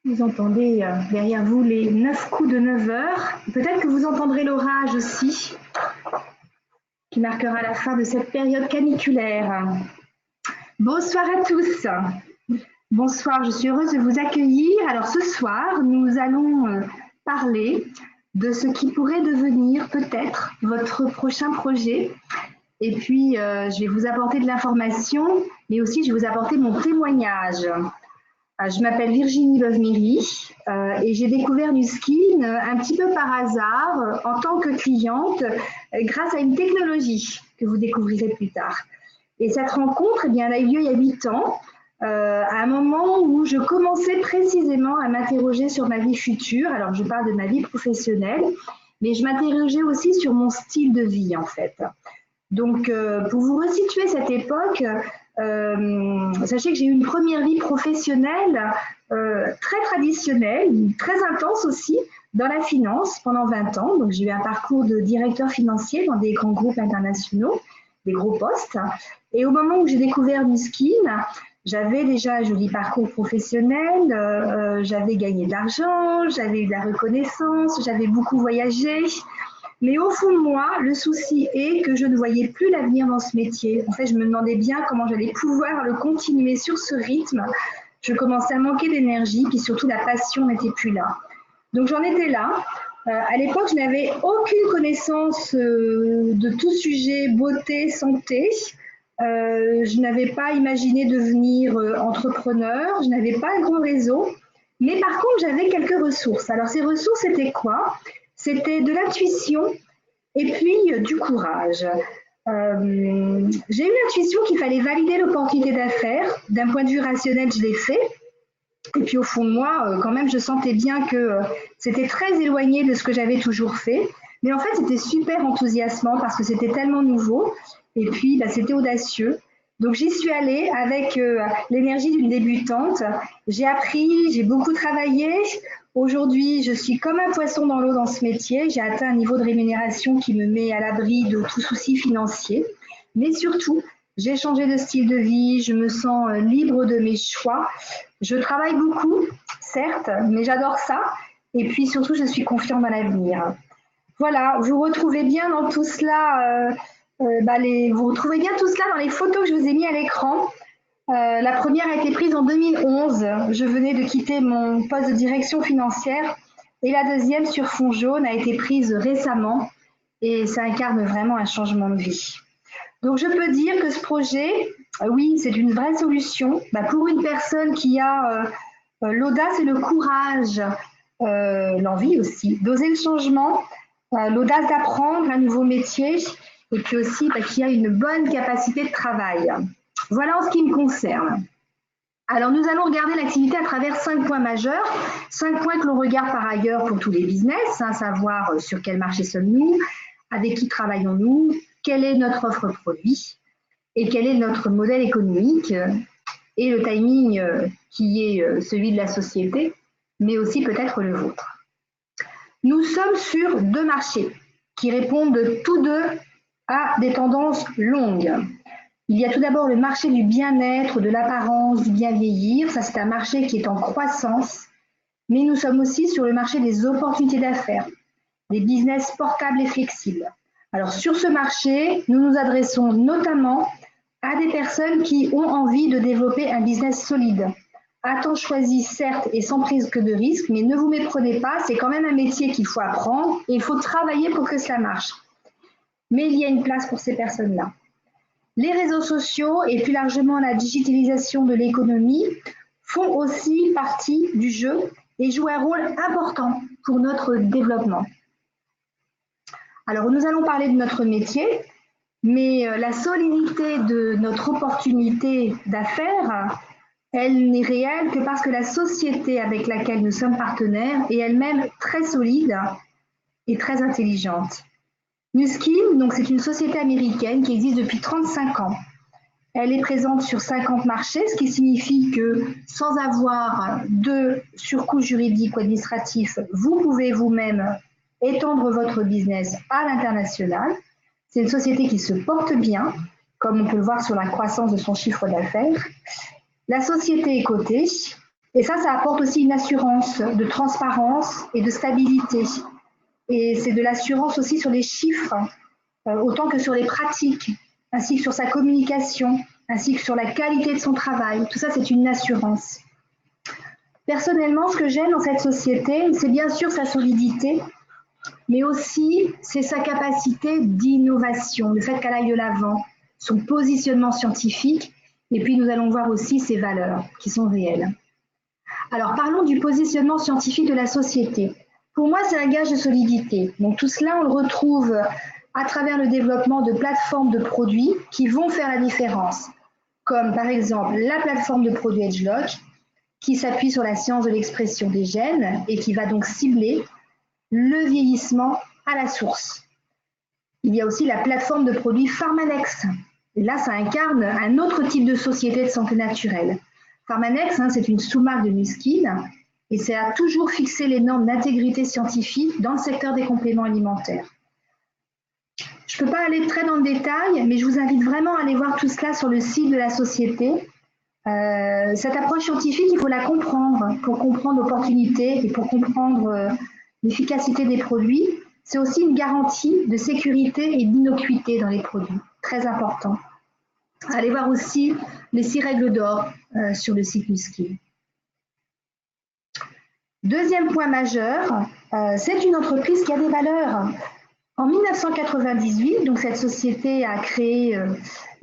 Vous entendez derrière vous les 9 coups de 9 heures. Peut-être que vous entendrez l'orage aussi, qui marquera la fin de cette période caniculaire. Bonsoir à tous. Bonsoir, je suis heureuse de vous accueillir. Alors ce soir, nous allons parler de ce qui pourrait devenir peut-être votre prochain projet. Et puis, je vais vous apporter de l'information, mais aussi je vais vous apporter mon témoignage. Je m'appelle Virginie Lovmery et j'ai découvert Nuskin un petit peu par hasard en tant que cliente grâce à une technologie que vous découvrirez plus tard. Et cette rencontre, eh bien, elle a eu lieu il y a 8 ans, à un moment où je commençais précisément à m'interroger sur ma vie future. Alors, je parle de ma vie professionnelle, mais je m'interrogeais aussi sur mon style de vie, en fait. Donc, pour vous resituer cette époque, sachez que j'ai eu une première vie professionnelle très traditionnelle, très intense aussi, dans la finance pendant 20 ans. Donc, j'ai eu un parcours de directeur financier dans des grands groupes internationaux, des gros postes. Et au moment où j'ai découvert Nuskin, j'avais déjà un joli parcours professionnel, j'avais gagné de l'argent, j'avais eu de la reconnaissance, j'avais beaucoup voyagé. Mais au fond de moi, le souci est que je ne voyais plus l'avenir dans ce métier. En fait, je me demandais bien comment j'allais pouvoir le continuer sur ce rythme. Je commençais à manquer d'énergie, puis surtout la passion n'était plus là. Donc j'en étais là. À l'époque, je n'avais aucune connaissance de tout sujet beauté, santé. Je n'avais pas imaginé devenir entrepreneur. Je n'avais pas un grand réseau. Mais par contre, j'avais quelques ressources. Alors ces ressources, c'était quoi? C'était de l'intuition et puis du courage. J'ai eu l'intuition qu'il fallait valider l'opportunité d'affaires. D'un point de vue rationnel, je l'ai fait. Et puis au fond de moi, quand même, je sentais bien que c'était très éloigné de ce que j'avais toujours fait. Mais en fait, c'était super enthousiasmant parce que c'était tellement nouveau. Et puis, c'était audacieux. Donc j'y suis allée avec l'énergie d'une débutante. J'ai appris, j'ai beaucoup travaillé. Aujourd'hui, je suis comme un poisson dans l'eau dans ce métier. J'ai atteint un niveau de rémunération qui me met à l'abri de tout souci financier. Mais surtout, j'ai changé de style de vie, je me sens libre de mes choix. Je travaille beaucoup, certes, mais j'adore ça. Et puis surtout, je suis confiante dans l'avenir. Voilà, vous retrouvez bien dans tout cela, vous retrouvez bien tout cela dans les photos que je vous ai mis à l'écran. La première a été prise en 2011. Je venais de quitter mon poste de direction financière. Et la deuxième, sur fond jaune, a été prise récemment. Et ça incarne vraiment un changement de vie. Donc, je peux dire que ce projet, oui, c'est une vraie solution pour une personne qui a l'audace et le courage, l'envie aussi, d'oser le changement, l'audace d'apprendre un nouveau métier et puis aussi qui a une bonne capacité de travail. Voilà en ce qui me concerne. Alors, nous allons regarder l'activité à travers 5 points majeurs, 5 points que l'on regarde par ailleurs pour tous les business, savoir sur quel marché sommes-nous, avec qui travaillons-nous, quelle est notre offre produit et quel est notre modèle économique et le timing qui est celui de la société, mais aussi peut-être le vôtre. Nous sommes sur 2 marchés qui répondent tous deux à des tendances longues. Il y a tout d'abord le marché du bien-être, de l'apparence, du bien vieillir. Ça, c'est un marché qui est en croissance. Mais nous sommes aussi sur le marché des opportunités d'affaires, des business portables et flexibles. Alors, sur ce marché, nous nous adressons notamment à des personnes qui ont envie de développer un business solide. À temps choisi, certes, et sans prise que de risque, mais ne vous méprenez pas, c'est quand même un métier qu'il faut apprendre et il faut travailler pour que cela marche. Mais il y a une place pour ces personnes-là. Les réseaux sociaux et plus largement la digitalisation de l'économie font aussi partie du jeu et jouent un rôle important pour notre développement. Alors, nous allons parler de notre métier, mais la solidité de notre opportunité d'affaires, elle n'est réelle que parce que la société avec laquelle nous sommes partenaires est elle-même très solide et très intelligente. Nuskin, donc c'est une société américaine qui existe depuis 35 ans. Elle est présente sur 50 marchés, ce qui signifie que sans avoir de surcoût juridique ou administratif, vous pouvez vous-même étendre votre business à l'international. C'est une société qui se porte bien, comme on peut le voir sur la croissance de son chiffre d'affaires. La société est cotée Et ça apporte aussi une assurance de transparence et de stabilité. Et c'est de l'assurance aussi sur les chiffres, autant que sur les pratiques, ainsi que sur sa communication, ainsi que sur la qualité de son travail. Tout ça, c'est une assurance. Personnellement, ce que j'aime dans cette société, c'est bien sûr sa solidité, mais aussi c'est sa capacité d'innovation, le fait qu'elle aille de l'avant, son positionnement scientifique, et puis nous allons voir aussi ses valeurs qui sont réelles. Alors parlons du positionnement scientifique de la société. Pour moi, c'est un gage de solidité. Donc tout cela, on le retrouve à travers le développement de plateformes de produits qui vont faire la différence, comme par exemple la plateforme de produits EdgeLock, qui s'appuie sur la science de l'expression des gènes et qui va donc cibler le vieillissement à la source. Il y a aussi la plateforme de produits Pharmanex. Et là, ça incarne un autre type de société de santé naturelle. Pharmanex, c'est une sous-marque de Nu Skin et ça a toujours fixé les normes d'intégrité scientifique dans le secteur des compléments alimentaires. Je ne peux pas aller très dans le détail, mais je vous invite vraiment à aller voir tout cela sur le site de la société. Cette approche scientifique, il faut la comprendre pour comprendre l'opportunité et pour comprendre l'efficacité des produits. C'est aussi une garantie de sécurité et d'innocuité dans les produits, très important. Allez voir aussi les 6 règles d'or sur le site Nu Skin. Deuxième point majeur, c'est une entreprise qui a des valeurs. En 1998, donc cette société a créé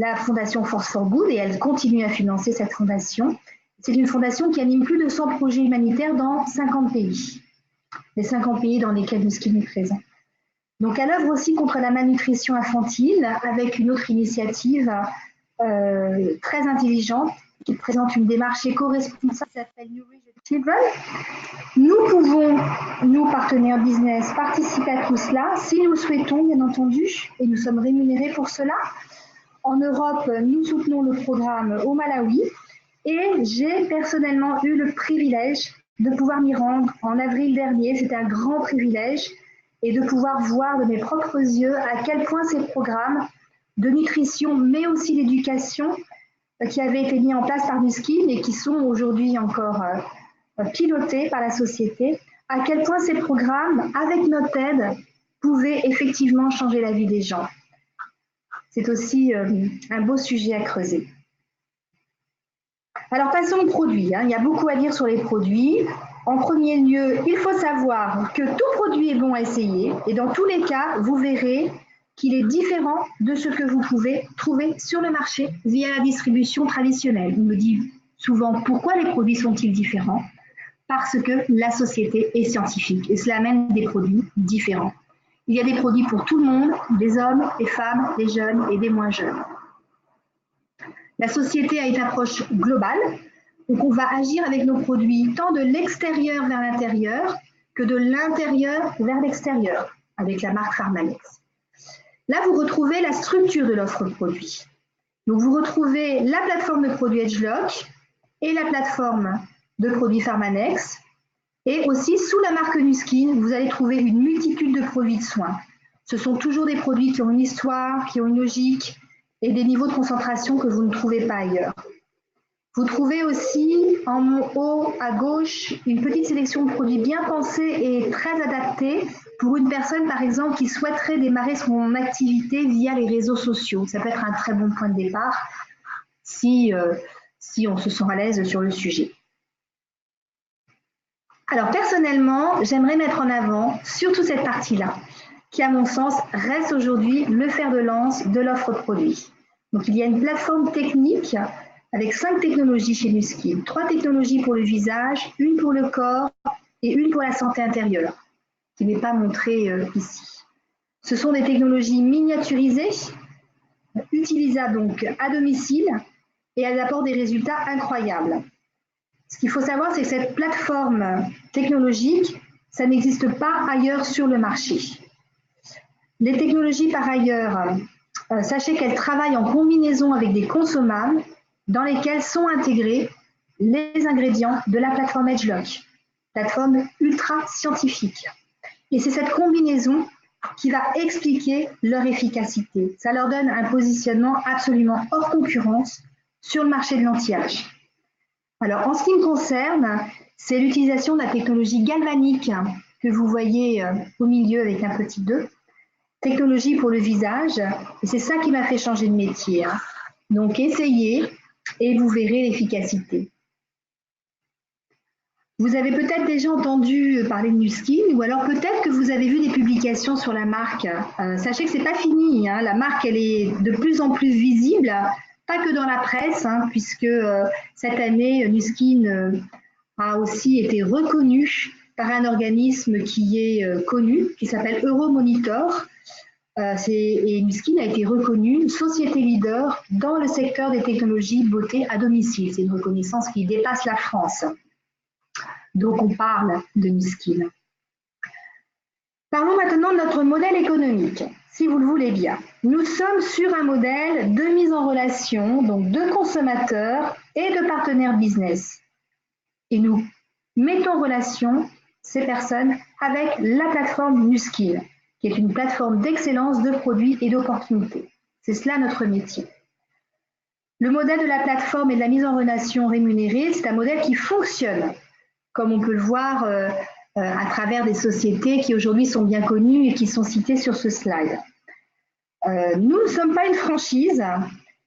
la fondation Force for Good et elle continue à financer cette fondation. C'est une fondation qui anime plus de 100 projets humanitaires dans 50 pays, les 50 pays dans lesquels Nu Skin est présent. Donc elle œuvre aussi contre la malnutrition infantile avec une autre initiative très intelligente qui présente une démarche éco-responsable qui s'appelle Nourish the Children. Nous pouvons, nous partenaires business, participer à tout cela si nous le souhaitons, bien entendu, et nous sommes rémunérés pour cela. En Europe, nous soutenons le programme au Malawi et j'ai personnellement eu le privilège de pouvoir m'y rendre en avril dernier. C'était un grand privilège et de pouvoir voir de mes propres yeux à quel point ces programmes de nutrition, mais aussi d'éducation, qui avaient été mis en place par Nu Skin et qui sont aujourd'hui encore pilotés par la société, à quel point ces programmes, avec notre aide, pouvaient effectivement changer la vie des gens. C'est aussi un beau sujet à creuser. Alors passons aux produits. Il y a beaucoup à dire sur les produits. En premier lieu, il faut savoir que tout produit est bon à essayer et dans tous les cas, vous verrez qu'il est différent de ce que vous pouvez trouver sur le marché via la distribution traditionnelle. On me dit souvent pourquoi les produits sont-ils différents? Parce que la société est scientifique et cela amène des produits différents. Il y a des produits pour tout le monde, des hommes, des femmes, des jeunes et des moins jeunes. La société a une approche globale, donc on va agir avec nos produits tant de l'extérieur vers l'intérieur que de l'intérieur vers l'extérieur avec la marque Pharmanex. Là, vous retrouvez la structure de l'offre de produits. Donc, vous retrouvez la plateforme de produits EdgeLock et la plateforme de produits Pharmanex. Et aussi, sous la marque Nu Skin, vous allez trouver une multitude de produits de soins. Ce sont toujours des produits qui ont une histoire, qui ont une logique et des niveaux de concentration que vous ne trouvez pas ailleurs. Vous trouvez aussi en haut à gauche une petite sélection de produits bien pensés et très adaptés pour une personne, par exemple, qui souhaiterait démarrer son activité via les réseaux sociaux. Ça peut être un très bon point de départ si on se sent à l'aise sur le sujet. Alors personnellement, j'aimerais mettre en avant surtout cette partie-là, qui à mon sens reste aujourd'hui le fer de lance de l'offre de produits. Donc il y a une plateforme technique avec 5 technologies chez Nu Skin, 3 technologies pour le visage, une pour le corps et une pour la santé intérieure, qui n'est pas montrée ici. Ce sont des technologies miniaturisées, utilisables donc à domicile et elles apportent des résultats incroyables. Ce qu'il faut savoir, c'est que cette plateforme technologique, ça n'existe pas ailleurs sur le marché. Les technologies, par ailleurs, sachez qu'elles travaillent en combinaison avec des consommables dans lesquels sont intégrés les ingrédients de la plateforme EdgeLock, plateforme ultra scientifique. Et c'est cette combinaison qui va expliquer leur efficacité. Ça leur donne un positionnement absolument hors concurrence sur le marché de l'anti-âge. Alors, en ce qui me concerne, c'est l'utilisation de la technologie galvanique que vous voyez au milieu avec un petit 2. Technologie pour le visage, et c'est ça qui m'a fait changer de métier. Donc, essayez et vous verrez l'efficacité. Vous avez peut-être déjà entendu parler de Nu-Skin, ou alors peut-être que vous avez vu des publications sur la marque. Sachez que c'est pas fini, hein. La marque, elle est de plus en plus visible, pas que dans la presse, hein, puisque cette année, Nu-Skin a aussi été reconnue par un organisme qui est connu, qui s'appelle Euromonitor. Et Nu-Skin a été reconnue société leader dans le secteur des technologies beauté à domicile. C'est une reconnaissance qui dépasse la France. Donc, on parle de Nu-Skin. Parlons maintenant de notre modèle économique, si vous le voulez bien. Nous sommes sur un modèle de mise en relation, donc de consommateurs et de partenaires business. Et nous mettons en relation ces personnes avec la plateforme Nu-Skin, qui est une plateforme d'excellence de produits et d'opportunités. C'est cela notre métier. Le modèle de la plateforme et de la mise en relation rémunérée, c'est un modèle qui fonctionne, comme on peut le voir à travers des sociétés qui aujourd'hui sont bien connues et qui sont citées sur ce slide. Nous ne sommes pas une franchise,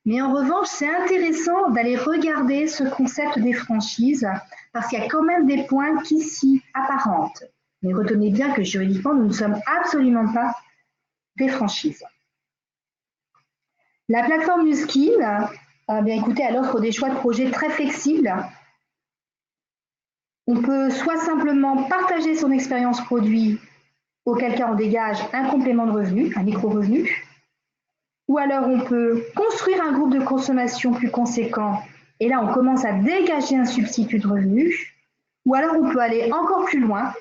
mais en revanche, c'est intéressant d'aller regarder ce concept des franchises parce qu'il y a quand même des points qui s'y apparentent. Mais retenez bien que juridiquement, nous ne sommes absolument pas des franchises. La plateforme Nu-Skin, bien écoutez, elle offre des choix de projets très flexibles. On peut soit simplement partager son expérience produit, auquel cas on dégage un complément de revenu, un micro-revenu, ou alors on peut construire un groupe de consommation plus conséquent, et là on commence à dégager un substitut de revenu, ou alors on peut aller encore plus loin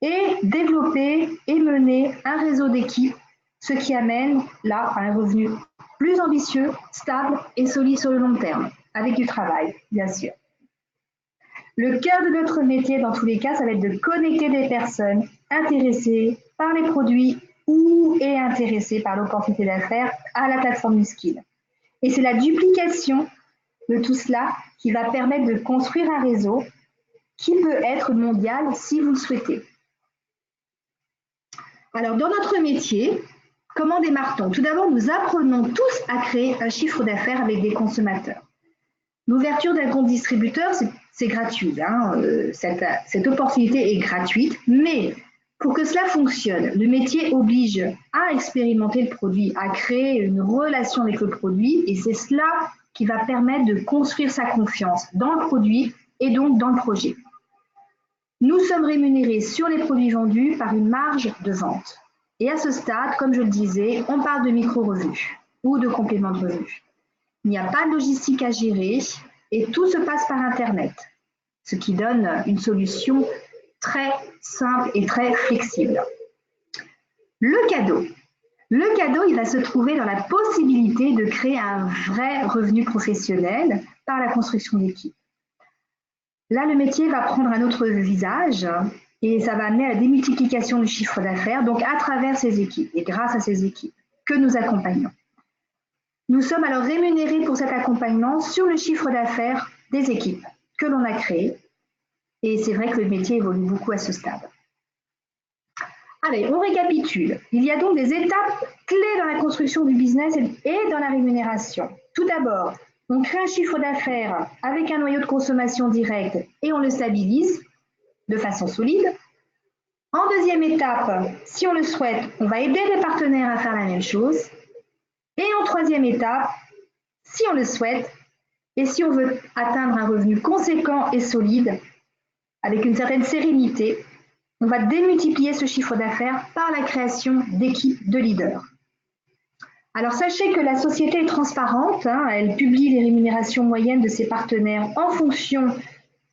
et développer et mener un réseau d'équipes, ce qui amène là à un revenu plus ambitieux, stable et solide sur le long terme, avec du travail, bien sûr. Le cœur de notre métier, dans tous les cas, ça va être de connecter des personnes intéressées par les produits ou intéressées par l'opportunité d'affaires à la plateforme Nu-Skin. Et c'est la duplication de tout cela qui va permettre de construire un réseau qui peut être mondial si vous le souhaitez. Alors, dans notre métier, comment démarre-t-on? Tout d'abord, nous apprenons tous à créer un chiffre d'affaires avec des consommateurs. L'ouverture d'un compte distributeur, c'est gratuit. Hein. Cette opportunité est gratuite, mais pour que cela fonctionne, le métier oblige à expérimenter le produit, à créer une relation avec le produit, et c'est cela qui va permettre de construire sa confiance dans le produit et donc dans le projet. Nous sommes rémunérés sur les produits vendus par une marge de vente. Et à ce stade, comme je le disais, on parle de micro-revenus ou de complément de revenus. Il n'y a pas de logistique à gérer et tout se passe par Internet, ce qui donne une solution très simple et très flexible. Le cadeau, il va se trouver dans la possibilité de créer un vrai revenu professionnel par la construction d'équipes. Là, le métier va prendre un autre visage et ça va amener à la démultiplication du chiffre d'affaires, donc à travers ces équipes et grâce à ces équipes que nous accompagnons. Nous sommes alors rémunérés pour cet accompagnement sur le chiffre d'affaires des équipes que l'on a créées. Et c'est vrai que le métier évolue beaucoup à ce stade. Allez, on récapitule. Il y a donc des étapes clés dans la construction du business et dans la rémunération. Tout d'abord, on crée un chiffre d'affaires avec un noyau de consommation direct et on le stabilise de façon solide. En deuxième étape, si on le souhaite, on va aider les partenaires à faire la même chose. Et en troisième étape, si on le souhaite, et si on veut atteindre un revenu conséquent et solide, avec une certaine sérénité, on va démultiplier ce chiffre d'affaires par la création d'équipes de leaders. Alors sachez que la société est transparente, hein, elle publie les rémunérations moyennes de ses partenaires en fonction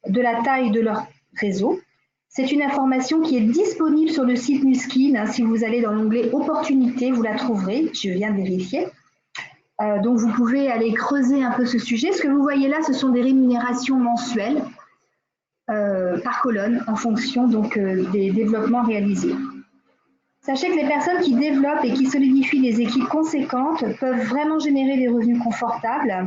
de la taille de leur réseau. C'est une information qui est disponible sur le site Nu-Skin. Hein, si vous allez dans l'onglet Opportunités, vous la trouverez, je viens de vérifier. Donc vous pouvez aller creuser un peu ce sujet. Ce que vous voyez là, ce sont des rémunérations mensuelles par colonne en fonction donc, des développements réalisés. Sachez que les personnes qui développent et qui solidifient des équipes conséquentes peuvent vraiment générer des revenus confortables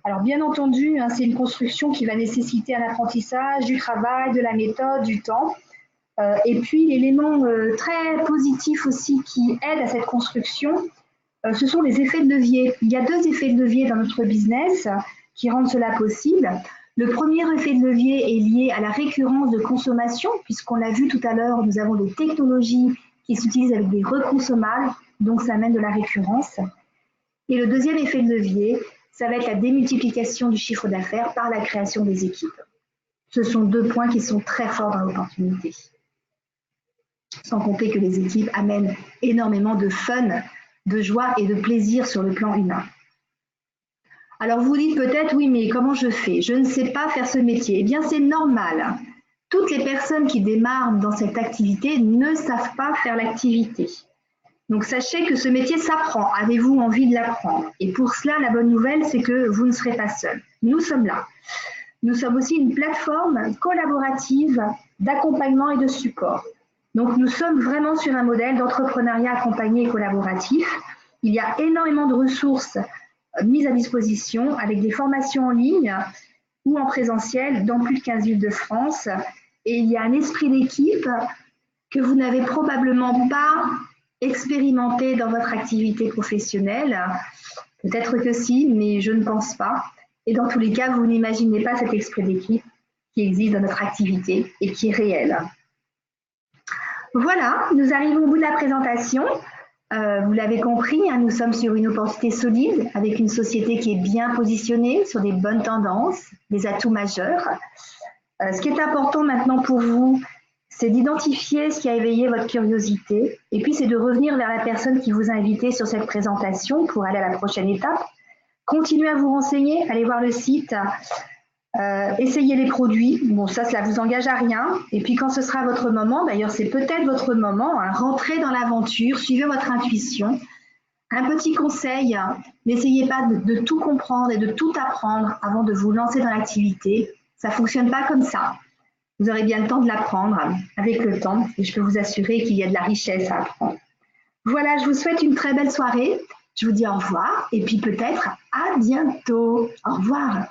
Alors bien entendu, hein, c'est une construction qui va nécessiter un apprentissage, du travail, de la méthode, du temps. Et puis l'élément très positif aussi qui aide à cette construction, ce sont les effets de levier. Il y a 2 effets de levier dans notre business qui rendent cela possible. Le premier effet de levier est lié à la récurrence de consommation, puisqu'on l'a vu tout à l'heure, nous avons des technologies qui s'utilisent avec des reconsommables, donc ça amène de la récurrence. Et le deuxième effet de levier, ça va être la démultiplication du chiffre d'affaires par la création des équipes. Ce sont 2 points qui sont très forts dans l'opportunité. Sans compter que les équipes amènent énormément de fun, de joie et de plaisir sur le plan humain. Alors vous dites peut-être, oui, mais comment je fais? Je ne sais pas faire ce métier. Eh bien, c'est normal. Toutes les personnes qui démarrent dans cette activité ne savent pas faire l'activité. Donc sachez que ce métier s'apprend. Avez-vous envie de l'apprendre? Et pour cela, la bonne nouvelle, c'est que vous ne serez pas seul. Nous sommes là. Nous sommes aussi une plateforme collaborative d'accompagnement et de support. Donc nous sommes vraiment sur un modèle d'entrepreneuriat accompagné et collaboratif. Il y a énormément de ressources mises à disposition avec des formations en ligne ou en présentiel dans plus de 15 villes de France. Et il y a un esprit d'équipe que vous n'avez probablement pas expérimenté dans votre activité professionnelle. Peut-être que si, mais je ne pense pas. Et dans tous les cas, vous n'imaginez pas cet esprit d'équipe qui existe dans notre activité et qui est réel. Voilà, nous arrivons au bout de la présentation. Vous l'avez compris, hein, nous sommes sur une opportunité solide avec une société qui est bien positionnée sur des bonnes tendances, des atouts majeurs. Ce qui est important maintenant pour vous, c'est d'identifier ce qui a éveillé votre curiosité et puis c'est de revenir vers la personne qui vous a invité sur cette présentation pour aller à la prochaine étape. Continuez à vous renseigner, allez voir le site, essayez les produits. Bon, ça vous engage à rien. Et puis quand ce sera votre moment, d'ailleurs c'est peut-être votre moment, hein, rentrez dans l'aventure, suivez votre intuition. Un petit conseil, n'essayez pas de tout comprendre et de tout apprendre avant de vous lancer dans l'activité. Ça ne fonctionne pas comme ça. Vous aurez bien le temps de l'apprendre avec le temps et je peux vous assurer qu'il y a de la richesse à apprendre. Voilà, je vous souhaite une très belle soirée. Je vous dis au revoir et puis peut-être à bientôt. Au revoir.